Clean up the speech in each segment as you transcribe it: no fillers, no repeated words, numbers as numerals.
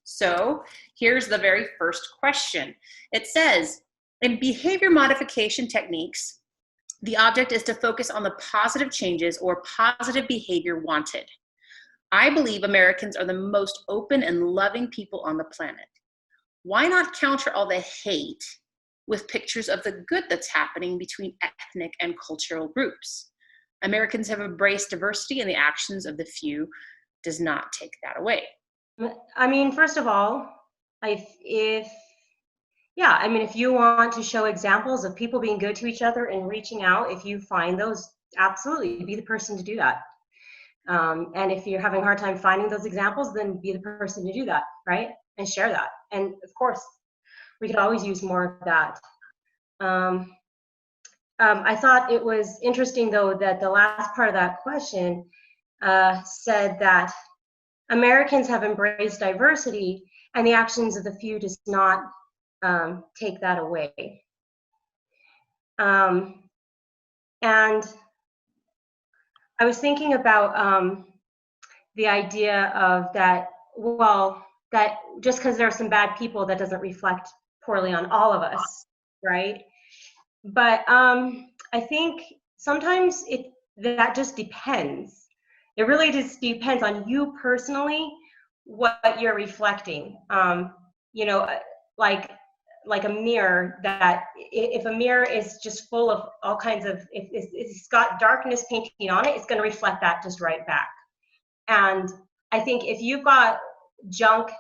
So here's the very first question. It says, in behavior modification techniques, the object is to focus on the positive changes or positive behavior wanted. I believe Americans are the most open and loving people on the planet. Why not counter all the hate with pictures of the good that's happening between ethnic and cultural groups? Americans have embraced diversity, and the actions of the few does not take that away. I mean, first of all, if you want to show examples of people being good to each other and reaching out, if you find those, absolutely be the person to do that. And if you're having a hard time finding those examples, then be the person to do that, right? And share that. And of course, we could always use more of that. I thought it was interesting, though, that the last part of that question said that Americans have embraced diversity, and the actions of the few does not take that away. And I was thinking about the idea of that, well, that just because there are some bad people, that doesn't reflect poorly on all of us, right? But I think sometimes that just depends. It really just depends on you personally, what you're reflecting. Like a mirror, that if a mirror is just full of all kinds of, if it's got darkness painting on it, it's going to reflect that just right back. And I think if you've got junk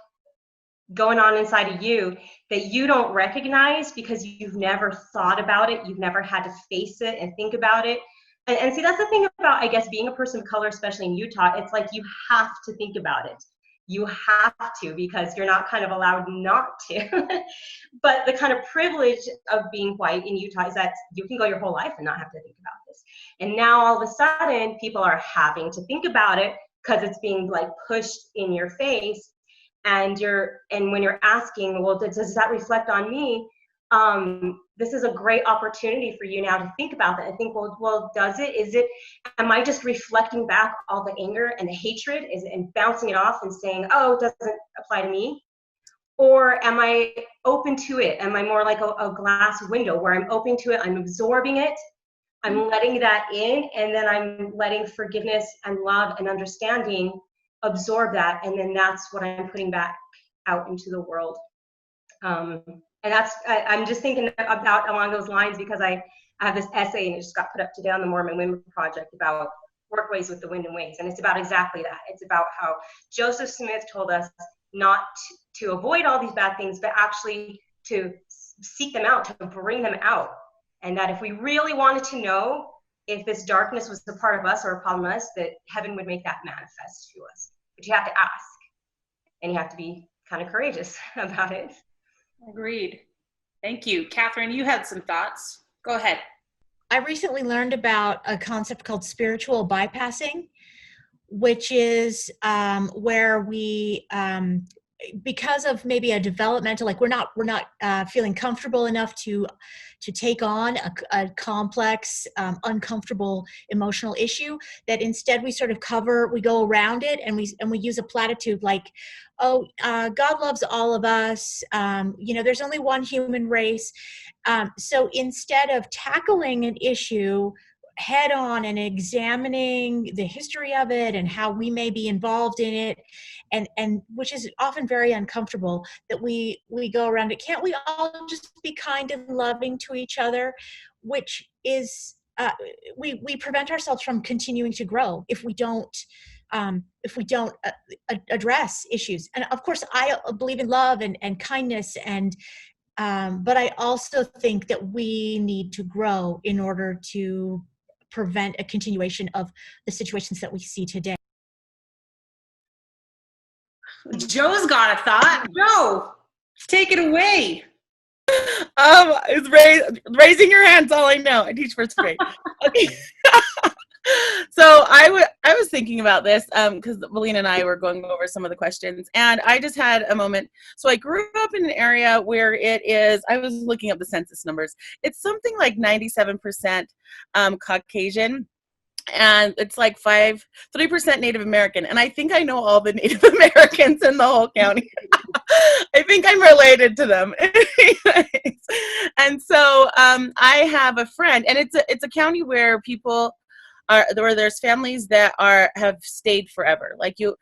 going on inside of you that you don't recognize because you've never thought about it, you've never had to face it and think about it. And see, that's the thing about, I guess, being a person of color, especially in Utah, it's like you have to think about it. You have to, because you're not kind of allowed not to. But the kind of privilege of being white in Utah is that you can go your whole life and not have to think about this. And now all of a sudden, people are having to think about it because it's being like pushed in your face. And when you're asking, well, does that reflect on me? This is a great opportunity for you now to think about that and think, well, does it? Am I just reflecting back all the anger and the hatred and bouncing it off and saying, oh, it doesn't apply to me? Or am I open to it? Am I more like a glass window where I'm open to it, I'm absorbing it, I'm letting that in, and then I'm letting forgiveness and love and understanding absorb that, and then that's what I'm putting back out into the world. And I'm just thinking about along those lines because I have this essay, and it just got put up today on the Mormon Women Project about workways with the wind and waves. And it's about exactly that. It's about how Joseph Smith told us not to avoid all these bad things, but actually to seek them out, to bring them out. And that if we really wanted to know if this darkness was a part of us or a problem of us, that heaven would make that manifest to us. But you have to ask, and you have to be kind of courageous about it. Agreed. Thank you. Catherine, you had some thoughts. Go ahead. I recently learned about a concept called spiritual bypassing, which is where we, because of maybe a developmental, like we're not feeling comfortable enough to take on a complex, uncomfortable emotional issue, that instead we sort of we go around it, and we use a platitude like, oh, God loves all of us. There's only one human race. So instead of tackling an issue head on and examining the history of it and how we may be involved in it, and which is often very uncomfortable, that we go around it. Can't we all just be kind and loving to each other? Which is we prevent ourselves from continuing to grow if we don't address issues. And of course, I believe in love and kindness, and but I also think that we need to grow in order to prevent a continuation of the situations that we see today. Joe's got a thought. Joe, take it away. It's raising your hands. All I know. I teach first grade. Okay. So I was thinking about this because Melina and I were going over some of the questions, and I just had a moment. So I grew up in an area where I was looking up the census numbers. It's something like 97% Caucasian. and it's like 3% Native American, and I think I know all the Native Americans in the whole county. I think I'm related to them. And so I have a friend, and it's a county where where there's families that have stayed forever. Like you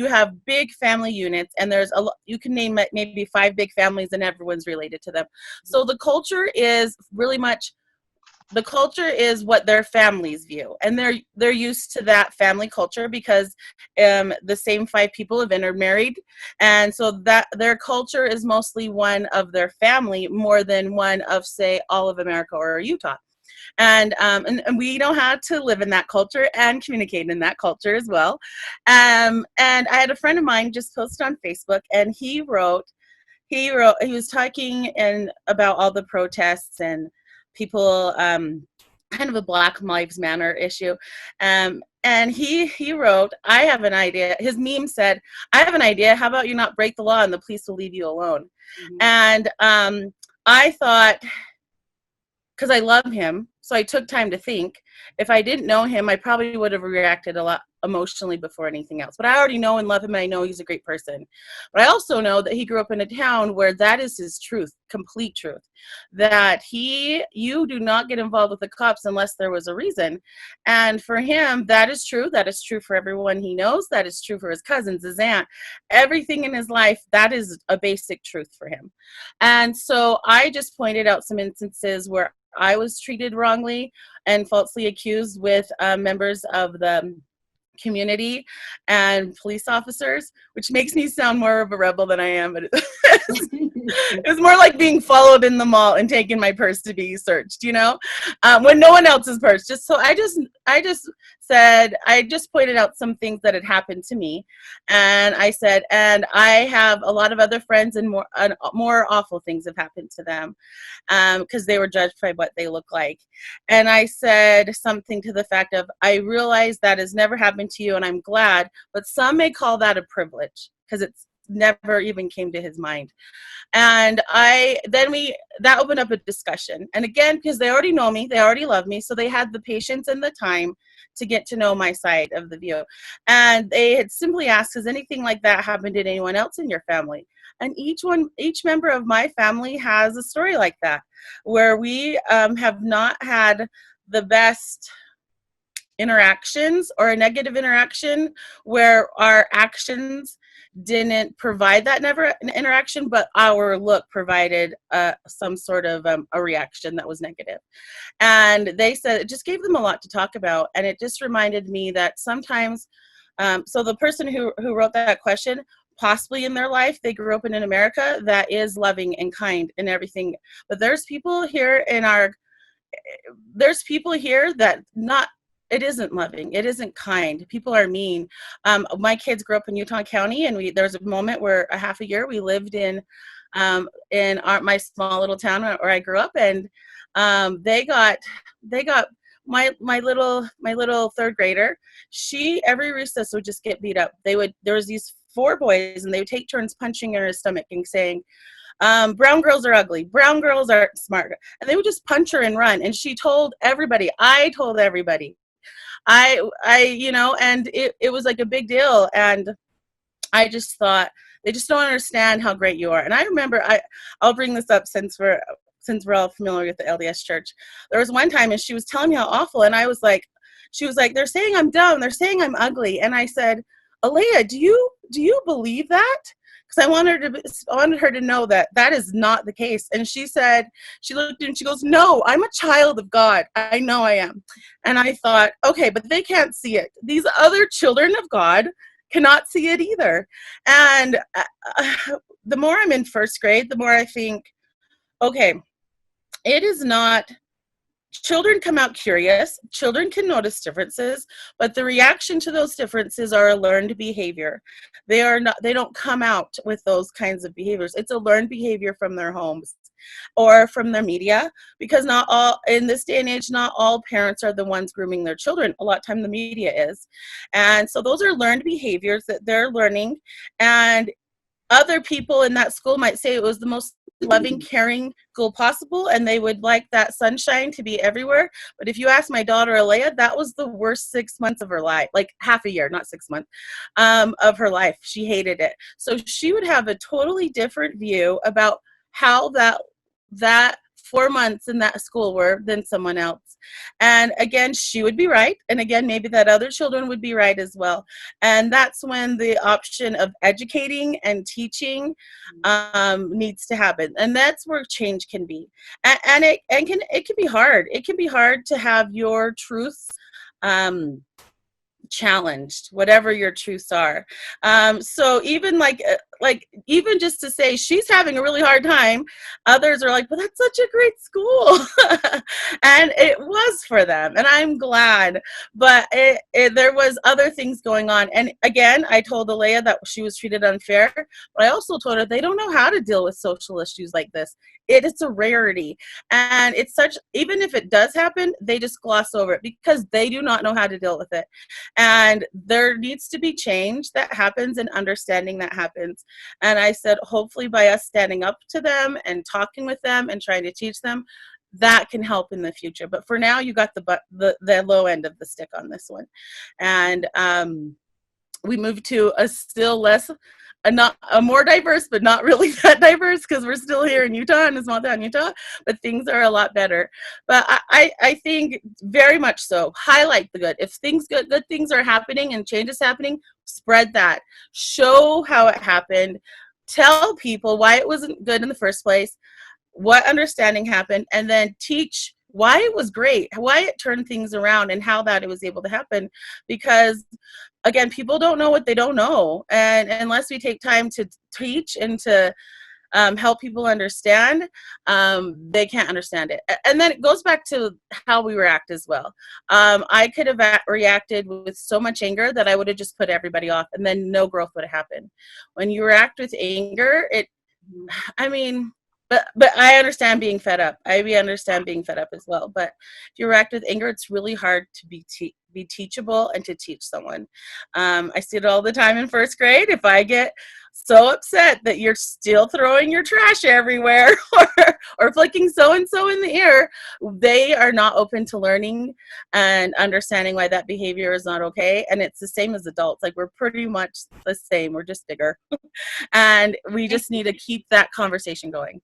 have big family units, and you can name it maybe 5 big families, and everyone's related to them. So the culture is really much. The culture is what their families view, and they're used to that family culture because the same 5 people have intermarried, and so that their culture is mostly one of their family more than one of, say, all of America or Utah. And we know how to live in that culture and communicate in that culture as well. And I had a friend of mine just post on Facebook, and he was talking about all the protests and people, kind of a Black Lives Matter issue. And he wrote, I have an idea. His meme said, I have an idea. How about you not break the law and the police will leave you alone? Mm-hmm. And I thought, because I love him, so I took time to think. If I didn't know him, I probably would have reacted a lot emotionally before anything else. But I already know and love him, and I know he's a great person. But I also know that he grew up in a town where that is his truth, complete truth, that you do not get involved with the cops unless there was a reason. And for him, that is true. That is true for everyone he knows. That is true for his cousins, his aunt, everything in his life. That is a basic truth for him. And so I just pointed out some instances where I was treated wrongly and falsely accused with members of the community and police officers, which makes me sound more of a rebel than I am. But it was more like being followed in the mall and taking my purse to be searched, when no one else's purse. I just pointed out some things that had happened to me, and I said, and I have a lot of other friends, and more awful things have happened to them because they were judged by what they look like. And I said something to the fact of, I realize that has never happened to you, and I'm glad, but some may call that a privilege because it's never even came to his mind. And that opened up a discussion. And again, because they already know me, they already love me, so they had the patience and the time to get to know my side of the view. And they had simply asked, has anything like that happened to anyone else in your family? And each member of my family has a story like that, where we have not had the best interactions, or a negative interaction where our actions didn't provide that interaction, but our look provided some sort of a reaction that was negative. And they said it just gave them a lot to talk about, and it just reminded me that sometimes, so the person who wrote that question, possibly in their life they grew up in America that is loving and kind and everything, but there's people here that it isn't loving. It isn't kind. People are mean. My kids grew up in Utah County, and there was a moment where a half a year we lived in my small little town where I grew up, and they got my little third grader. She every recess would just get beat up. There was these 4 boys, and they would take turns punching her in her stomach and saying, brown girls are ugly, brown girls aren't smart, and they would just punch her and run. And she told everybody. I told everybody. And it was like a big deal. And I just thought, they just don't understand how great you are. And I remember, I'll bring this up since we're all familiar with the LDS Church. There was one time, and she was telling me how awful, and she was like, they're saying I'm dumb, they're saying I'm ugly. And I said, Alea, do you believe that? Because I wanted her to know that is not the case. And she said, she looked and she goes, no, I'm a child of God. I know I am. And I thought, okay, but they can't see it. These other children of God cannot see it either. And the more I'm in first grade, the more I think, okay, it is not. Children come out curious. Children can notice differences, but the reaction to those differences are a learned behavior. They don't come out with those kinds of behaviors. It's a learned behavior from their homes or from their media, because in this day and age, not all parents are the ones grooming their children. A lot of time the media is. And so those are learned behaviors that they're learning. And other people in that school might say it was the most loving, caring school possible, and they would like that sunshine to be everywhere. But if you ask my daughter Alea, that was the worst 6 months of her life, like half a year, not 6 months, of her life. She hated it. So she would have a totally different view about how that 4 months in that school were than someone else. And again, she would be right. And again, maybe that other children would be right as well. And that's when the option of educating and teaching needs to happen. And that's where change can be. And it can be hard. It can be hard to have your truths challenged, whatever your truths are. So even like even just to say she's having a really hard time, others are like, well, that's such a great school. And it was for them, and I'm glad. But there was other things going on. And again, I told Alea that she was treated unfair, but I also told her they don't know how to deal with social issues like this. It is a rarity. And it's such, even if it does happen, they just gloss over it because they do not know how to deal with it. And there needs to be change that happens and understanding that happens. And I said, hopefully by us standing up to them and talking with them and trying to teach them, that can help in the future. But for now, you got the low end of the stick on this one. And we moved to a still less, a more diverse, but not really that diverse, because we're still here in Utah, in a small town, Utah, but things are a lot better. But I think very much so, highlight the good. If good things are happening and change is happening, spread that. Show how it happened. Tell people why it wasn't good in the first place, what understanding happened, and then teach why it was great, why it turned things around, and how that it was able to happen. Because again, people don't know what they don't know, and unless we take time to teach and to help people understand, they can't understand it. And then it goes back to how we react as well. I could have reacted with so much anger that I would have just put everybody off, and then no growth would have happened. When you react with anger, but I understand being fed up. I understand being fed up as well. But if you react with anger, it's really hard to be teachable and to teach someone. I see it all the time in first grade. If I get so upset that you're still throwing your trash everywhere or flicking so-and-so in the ear, they are not open to learning and understanding why that behavior is not okay. And it's the same as adults. Like, we're pretty much the same. We're just bigger. And we just need to keep that conversation going.